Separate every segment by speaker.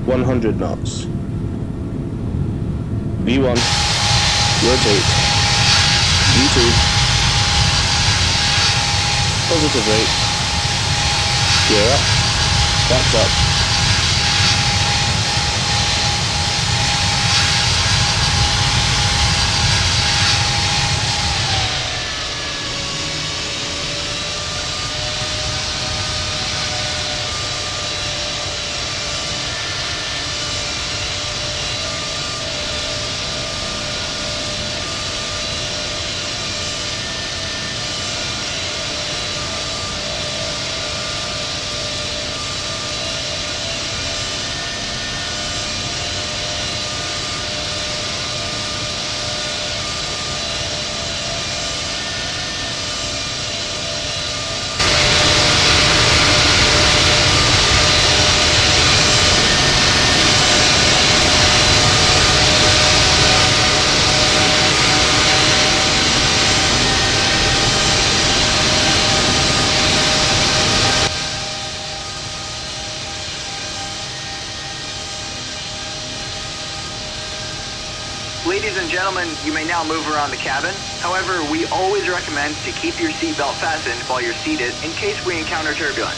Speaker 1: 100 knots. V1, rotate. V2, positive rate. Gear up, backs up.
Speaker 2: Ladies and gentlemen, you may now move around the cabin. However, we always recommend to keep your seatbelt fastened while you're seated in case we encounter turbulence.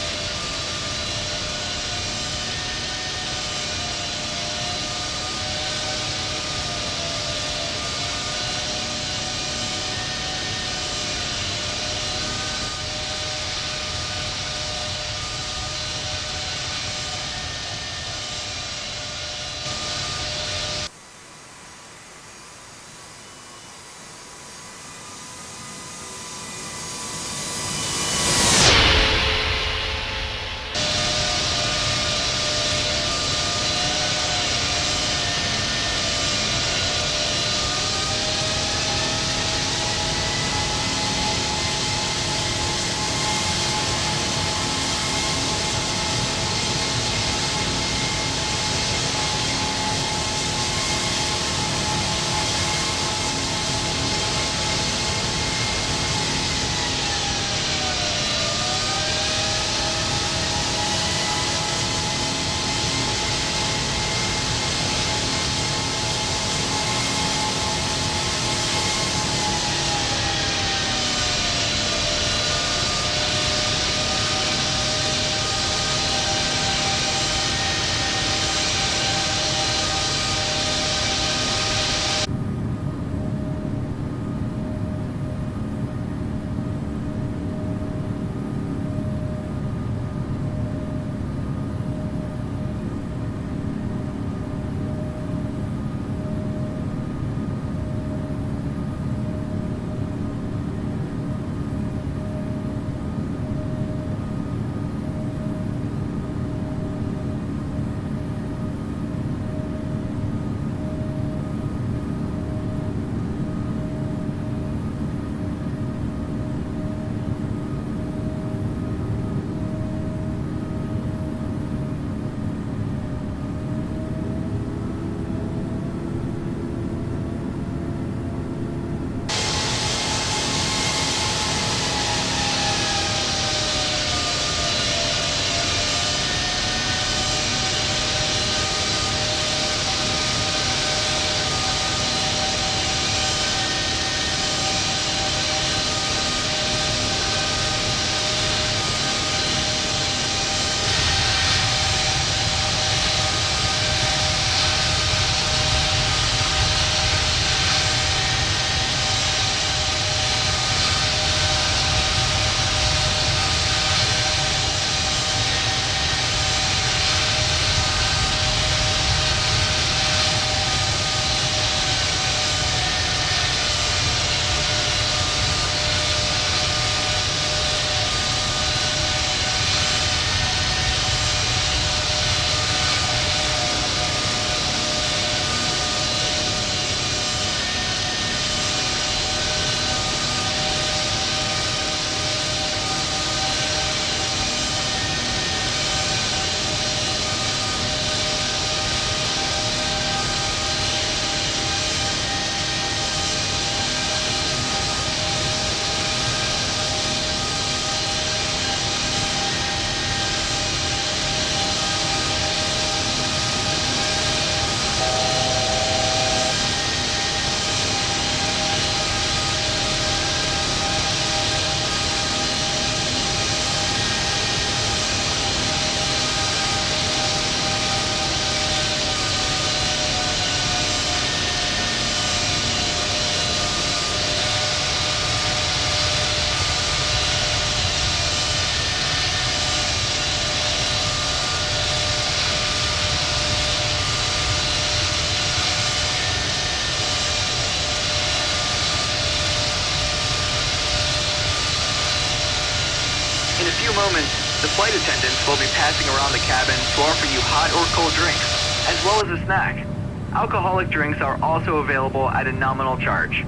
Speaker 2: flight attendants will be passing around the cabin to offer you hot or cold drinks, as well as a snack. Alcoholic drinks are also available at a nominal charge.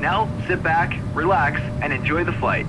Speaker 2: Now, sit back, relax, and enjoy the flight.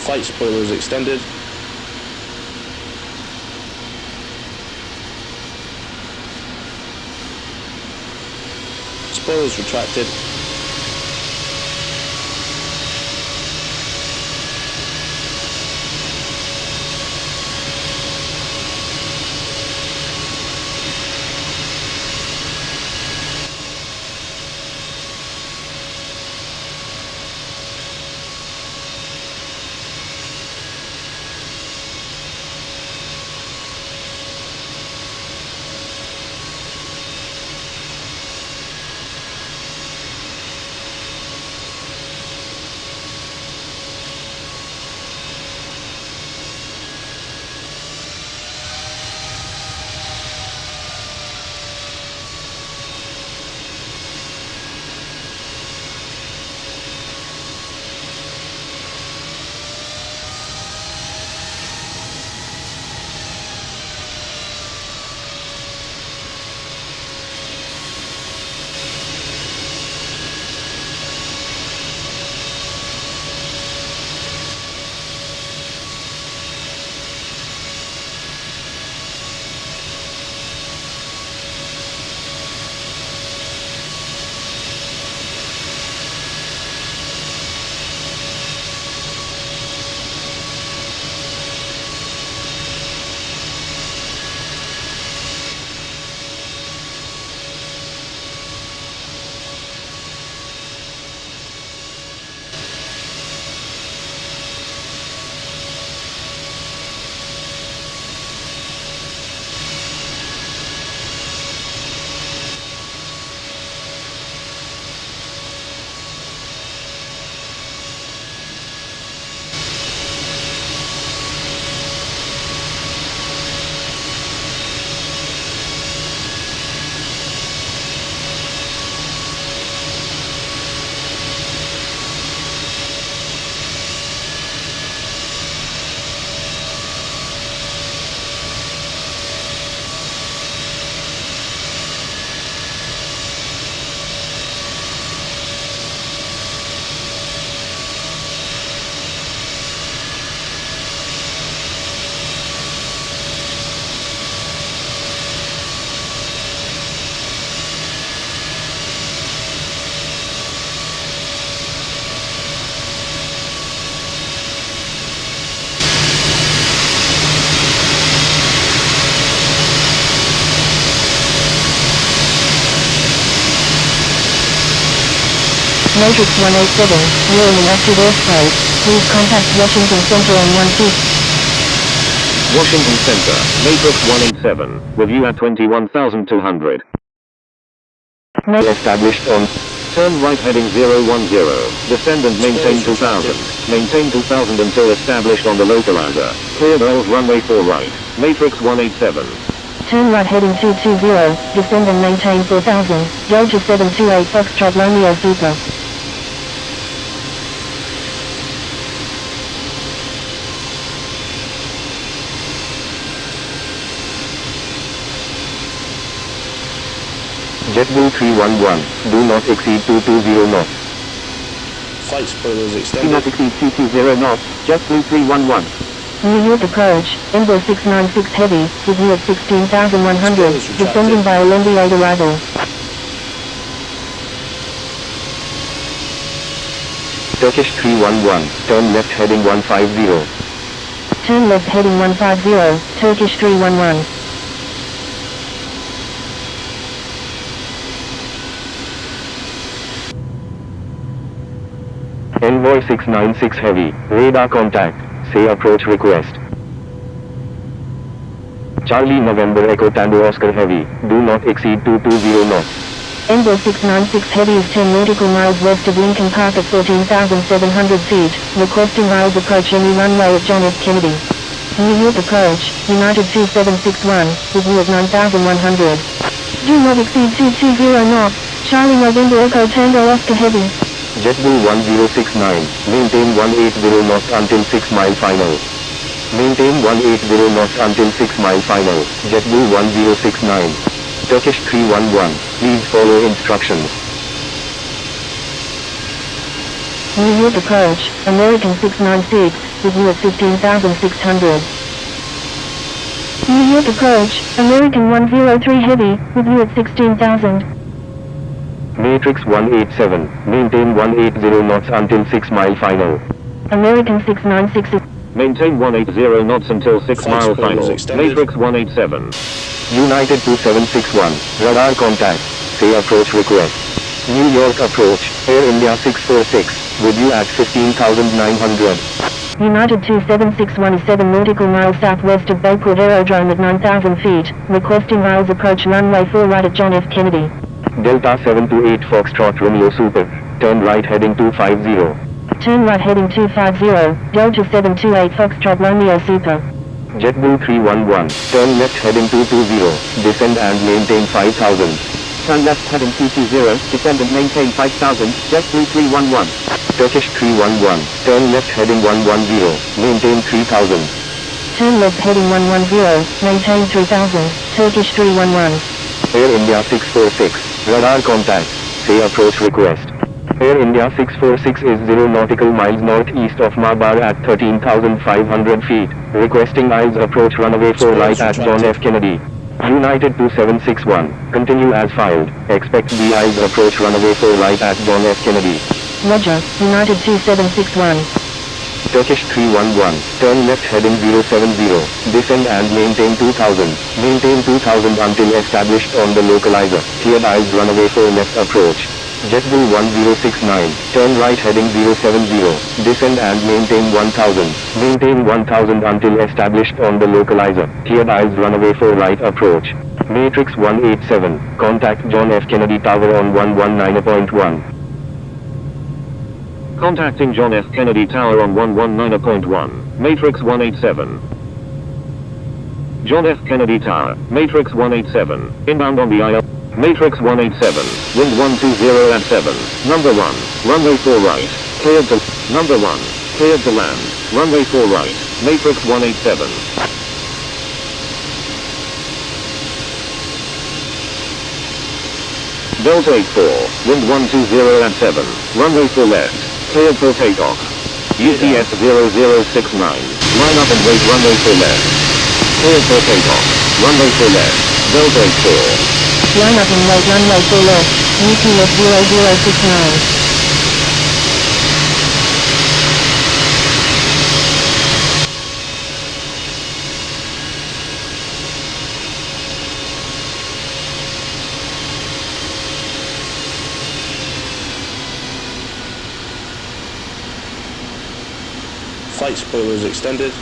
Speaker 1: Flight spoilers extended. Spoilers retracted.
Speaker 3: Matrix 187, you're in an active airspace. Please contact Washington Center on 12.
Speaker 4: Washington Center, Matrix 187, with you at 21,200. Established on. Turn right heading 010. Descendant maintain 2000. Maintain 2000 until established on the localizer. Clear Bells runway 4 right. Matrix 187.
Speaker 3: Turn right heading 220, descend and maintain 4000, Delta 728 Foxtrot Romeo Super.
Speaker 4: JetBlue 311, do not exceed 220 knots.
Speaker 1: Flight spoilers
Speaker 4: Do
Speaker 1: extended.
Speaker 4: not exceed 220 knots, JetBlue 311.
Speaker 3: New York approach, Embraer 696 Heavy, with you at 16,100, descending by Olympiad arrival.
Speaker 4: Turkish 311, turn left heading 150.
Speaker 3: Turn left heading 150, Turkish 311.
Speaker 4: Envoy 696 Heavy, radar contact, say approach request. Charlie November Echo Tango Oscar Heavy, do not exceed 220 knots.
Speaker 3: Embraer 696 Heavy is 10 nautical miles west of Lincoln Park at 14,700 feet, requesting miles approach any runway at John F. Kennedy. New York approach, United 2761, with you at 9,100. Do not exceed 220 knots, Charlie November Echo Tango Oscar Heavy.
Speaker 4: JetBlue 1069, maintain 180 knots until 6 mile final. Maintain 180 knots until 6 mile final, JetBlue 1069. Turkish 311, please follow instructions.
Speaker 3: New York approach, American 696, with you at 15,600. New York approach, American 103 Heavy, with you at 16,000.
Speaker 4: Matrix 187, maintain 180 knots until 6 mile final.
Speaker 3: American 696 is
Speaker 4: Maintain 180 knots until 6
Speaker 1: Flight
Speaker 4: mile
Speaker 1: spoilers
Speaker 4: final.
Speaker 1: extended.
Speaker 4: Matrix 187. United 2761, radar contact, say approach request. New York approach, Air India 646, with you at 15,900.
Speaker 3: United 2761 is 7 nautical miles southwest of Bayport Aerodrome at 9,000 feet, requesting miles approach runway 4 right at John F. Kennedy.
Speaker 4: Delta 728 Foxtrot Romeo Super, turn right heading 250.
Speaker 3: Turn right heading 250, Delta 728 Foxtrot Romeo Super.
Speaker 4: JetBlue 311, turn left heading 220, descend and maintain 5000. Turn left heading 220, descend and maintain 5000, JetBlue 311. Turkish 311, turn left heading 110, maintain 3000.
Speaker 3: Turn left heading 110, maintain 3000, Turkish 311.
Speaker 4: Air India 646, radar contact, say approach request. Air India 646 is 0 nautical miles northeast of Malabar at 13,500 feet, requesting miles approach runway 4 right at John F. Kennedy. United 2761, continue as filed, expect BI's approach runway 4 right at John F. Kennedy.
Speaker 3: Roger, United 2761.
Speaker 4: Turkish 311, turn left heading 070, descend and maintain 2000, maintain 2000 until established on the localizer, cleared eyes runway 4 left approach. JetBlue 1069, turn right heading 070, descend and maintain 1000, maintain 1000 until established on the localizer, cleared eyes runway 4 right approach. Matrix 187, contact John F. Kennedy Tower on 119.1. Contacting John F. Kennedy Tower on 119.1, Matrix 187. John F. Kennedy Tower, Matrix 187, inbound on the ILS. Matrix 187, wind 120 at 7, number 1, runway 4 right, cleared to, number 1, cleared to land, runway 4 right, Matrix 187. Delta 84, wind 120 at 7, runway 4 left, cleared for takeoff. UTS 0069, line up and wait runway 4 left. Cleared for takeoff, runway 4 left, Delta 84.
Speaker 3: Line up and wait runway 4 left, UTS 0069.
Speaker 1: Flight spoilers extended.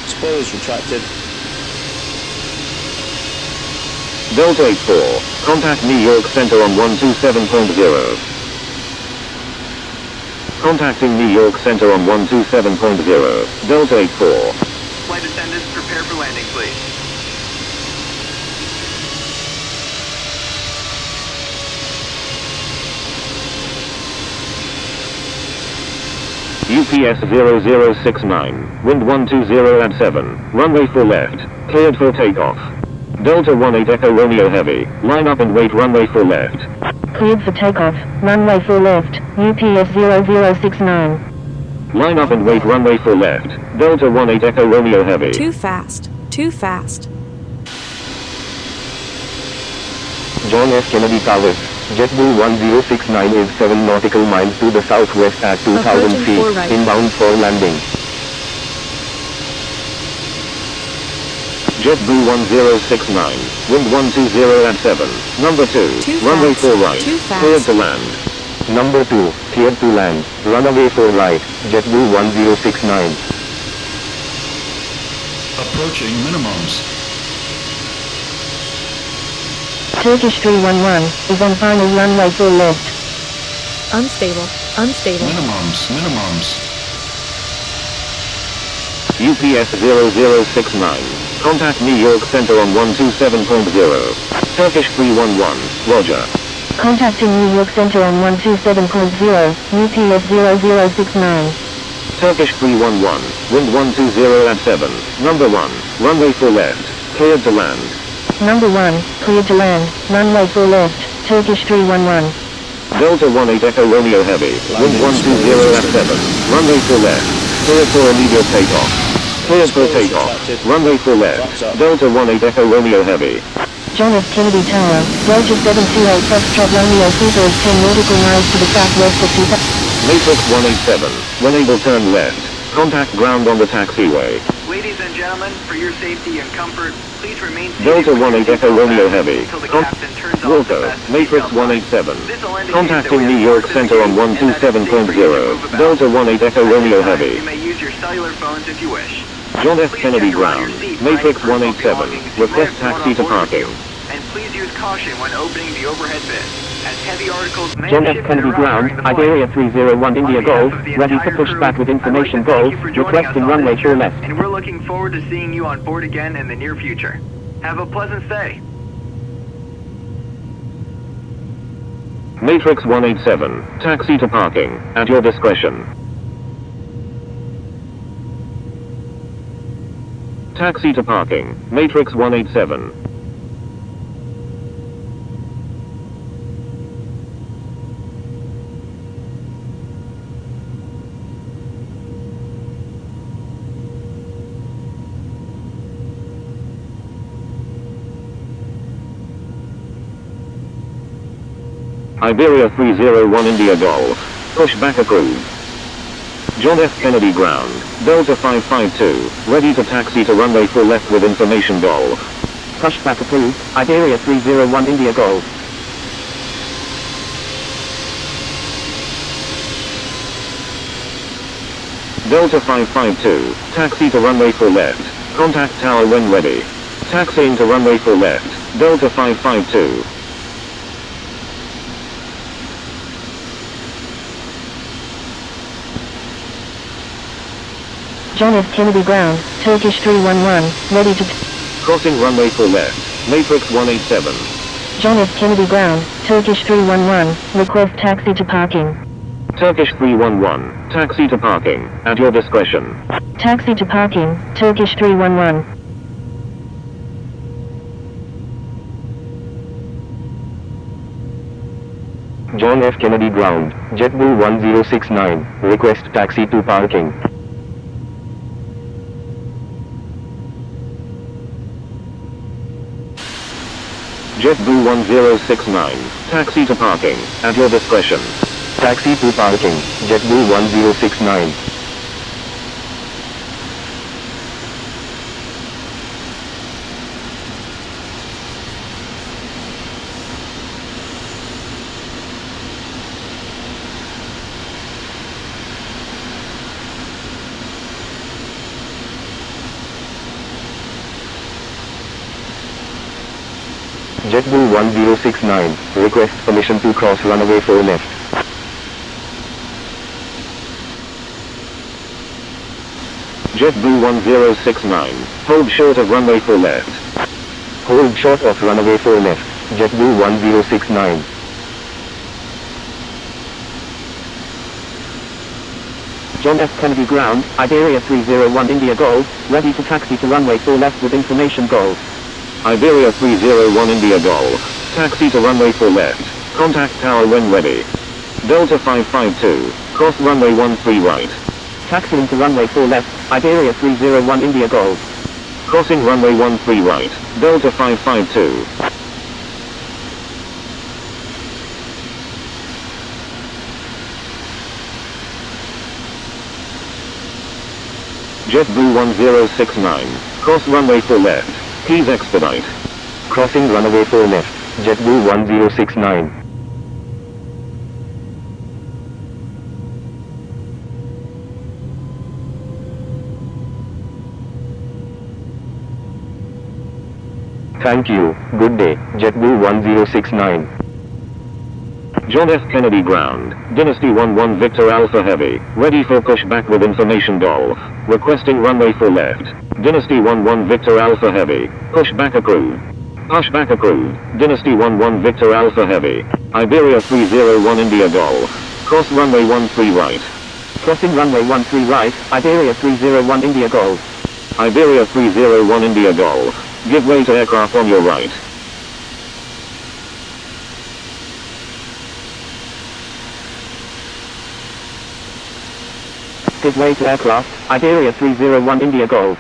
Speaker 1: Spoilers retracted.
Speaker 4: Delta 84, contact New York Center on 127.0. Contacting New York Center on 127.0, Delta 84.
Speaker 2: Flight attendants, prepare for landing, please.
Speaker 4: UPS 0069, wind 120 at 7, runway 4 left, cleared for takeoff. Delta 18 Echo Romeo Heavy, line up and wait runway 4 left.
Speaker 3: Cleared for takeoff, runway 4 left, UPS 0069.
Speaker 4: Line up and wait runway 4 left, Delta 18 Echo Romeo Heavy.
Speaker 5: Too fast, too fast.
Speaker 4: John F. Kennedy Towers, JetBlue 1069 is 7 nautical miles to the southwest at 2000
Speaker 5: Approaching
Speaker 4: feet,
Speaker 5: 4 right.
Speaker 4: inbound for landing. JetBlue 1069, wind 120 at 7, number 2,
Speaker 5: Too
Speaker 4: runway
Speaker 5: fast,
Speaker 4: 4 right,
Speaker 5: too fast.
Speaker 4: cleared to land. Number 2, cleared to land, runway 4 right, JetBlue 1069.
Speaker 6: Approaching minimums.
Speaker 3: Turkish 311 is on final runway 4 left.
Speaker 5: Unstable, unstable.
Speaker 6: Minimums.
Speaker 4: UPS 0069, contact New York Center on 127.0. Turkish 311, roger.
Speaker 3: Contacting New York Center on 127.0, UPS 0069.
Speaker 4: Turkish 311, wind 120 at 7, number 1, runway 4 left, cleared to land.
Speaker 3: Number 1, cleared to land, runway 4 left, Turkish 311.
Speaker 4: Delta 18 Echo Romeo Heavy, wind 120 at 7, runway 4 left, cleared for immediate takeoff. Cleared for takeoff, runway 4 left, Delta 18 Echo Romeo Heavy.
Speaker 3: John F. Kennedy Tower, Delta 728 Foxtrot Romeo Super is 10 nautical miles to the southwest of 2000.
Speaker 4: Matrix 187, when able turn left, contact ground on the taxiway.
Speaker 2: Ladies and gentlemen, for your safety and comfort, please remain seated
Speaker 4: Delta
Speaker 2: with your
Speaker 4: 18 Echo
Speaker 2: seatbelt
Speaker 4: Romeo
Speaker 2: fastened
Speaker 4: Heavy,
Speaker 2: until the captain turns off the
Speaker 4: Wilco,
Speaker 2: fasten
Speaker 4: Matrix
Speaker 2: seatbelt sign.
Speaker 4: 187,
Speaker 2: This'll indicate
Speaker 4: contacting
Speaker 2: that we
Speaker 4: New
Speaker 2: have
Speaker 4: York
Speaker 2: boarded the
Speaker 4: Center on
Speaker 2: gate and that it's safe for you to
Speaker 4: 127.0,
Speaker 2: move about.
Speaker 4: Delta 18 Echo
Speaker 2: At this
Speaker 4: Romeo
Speaker 2: time,
Speaker 4: Heavy.
Speaker 2: You may use your cellular phones if you wish.
Speaker 4: John F.
Speaker 2: Please
Speaker 4: Kennedy
Speaker 2: check around
Speaker 4: Ground,
Speaker 2: your seat for
Speaker 4: Matrix
Speaker 2: any personal
Speaker 4: 187,
Speaker 2: belongings you may
Speaker 4: request
Speaker 2: have thrown
Speaker 4: taxi
Speaker 2: on
Speaker 4: to
Speaker 2: board with
Speaker 4: parking.
Speaker 2: you. And please use caution when opening the overhead bin, as heavy articles may
Speaker 7: John
Speaker 2: have
Speaker 7: F.
Speaker 2: shifted
Speaker 7: Kennedy
Speaker 2: around
Speaker 7: Ground,
Speaker 2: during the flight.
Speaker 7: Iberia 301 India
Speaker 2: On behalf
Speaker 7: Golf,
Speaker 2: of the
Speaker 7: ready
Speaker 2: entire
Speaker 7: to push
Speaker 2: crew,
Speaker 7: back with
Speaker 2: I'd like
Speaker 7: information
Speaker 2: to thank
Speaker 7: Golf,
Speaker 2: you for joining us
Speaker 7: requesting
Speaker 2: on
Speaker 7: runway
Speaker 2: this
Speaker 7: 4
Speaker 2: trip,
Speaker 7: left.
Speaker 2: and we're looking forward to seeing you on board again in the near future. Have a pleasant stay.
Speaker 4: Matrix 187, taxi to parking, at your discretion. Taxi to parking, Matrix 187. Iberia 301 India Golf, push back approved. John F. Kennedy Ground, Delta 552, ready to taxi to runway 4 left with information Golf.
Speaker 7: Pushback approved, Iberia 301 India Golf.
Speaker 4: Delta 552, taxi to runway 4 left, contact tower when ready. Taxiing to runway 4 left, Delta 552.
Speaker 3: John F. Kennedy Ground, Turkish 311, ready to...
Speaker 4: Crossing runway 4 left, Matrix 187.
Speaker 3: John F. Kennedy Ground, Turkish 311, request taxi to parking.
Speaker 4: Turkish 311, taxi to parking, at your discretion.
Speaker 3: Taxi to parking, Turkish 311.
Speaker 4: John F. Kennedy Ground, JetBlue 1069, request taxi to parking. JetBlue 1069, taxi to parking, at your discretion. Taxi to parking, JetBlue 1069. JetBlue 1069, request permission to cross runway 4 left. JetBlue 1069, hold short of runway 4 left. Hold short of runway 4 left, JetBlue 1069.
Speaker 7: John F. Kennedy Ground, Iberia 301 India Golf, ready to taxi to runway 4 left with information Golf.
Speaker 4: Iberia 301 India Golf, taxi to runway 4 left, contact tower when ready. Delta 552, cross runway 13 right.
Speaker 7: Taxiing to runway 4 left, Iberia 301 India Golf.
Speaker 4: Crossing runway 13 right, Delta 552. JetBlue 1069, cross runway 4 left, please expedite. Crossing runway 4 left, JetBlue 1069. Thank you, good day, JetBlue 1069. John F. Kennedy Ground, Dynasty 11 Victor Alpha Heavy, ready for pushback with information Golf, requesting runway 4 left, Dynasty 11 Victor Alpha Heavy, pushback approved. Pushback approved, Dynasty 11 Victor Alpha Heavy, Iberia 301 India Golf, cross runway 13 right.
Speaker 7: Crossing runway 13 right, Iberia 301 India Golf.
Speaker 4: Iberia 301 India Golf, give way to aircraft on your right.
Speaker 7: Give way to aircraft, Iberia 301 India Golf.